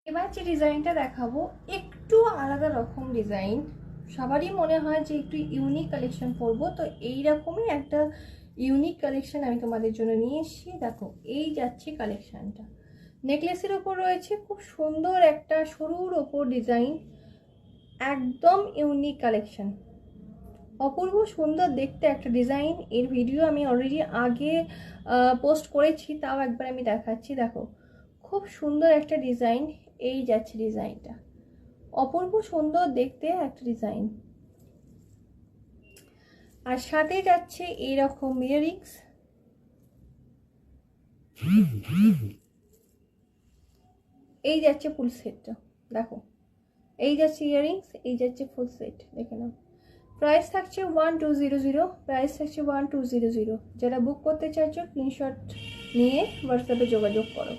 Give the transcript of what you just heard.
এবার যে ডিজাইনটা দেখাবো একটু আলাদা রকম ডিজাইন। সবারই মনে হয় যে একটু ইউনিক কালেকশন পরবো, তো এইরকমই একটা ইউনিক কালেকশন আমি তোমাদের জন্য নিয়ে এসেছি। দেখো এই যাচ্ছে কালেকশনটা, নেকলেসের ওপর রয়েছে খুব সুন্দর একটা সরুর ওপর ডিজাইন, একদম ইউনিক কালেকশন, অপূর্ব সুন্দর দেখতে একটা ডিজাইন। এর ভিডিও আমি অলরেডি আগে পোস্ট করেছি, তাও একবার আমি দেখাচ্ছি। দেখো খুব সুন্দর একটা ডিজাইন, এই যাচ্ছে ডিজাইনটা, অপূর্ব সুন্দর দেখতে একটা ডিজাইন। আর সাথে যাচ্ছে এইরকম ইয়াররিংস, এই যাচ্ছে ফুল সেটটা। দেখো এই যাচ্ছে ইয়াররিংস, এই যাচ্ছে ফুল সেট, দেখে নাও। প্রাইস থাকছে 1200, প্রাইস থাকছে 1200। যারা বুক করতে চাইছো স্ক্রিনশট নিয়ে হোয়াটসঅ্যাপে যোগাযোগ করো।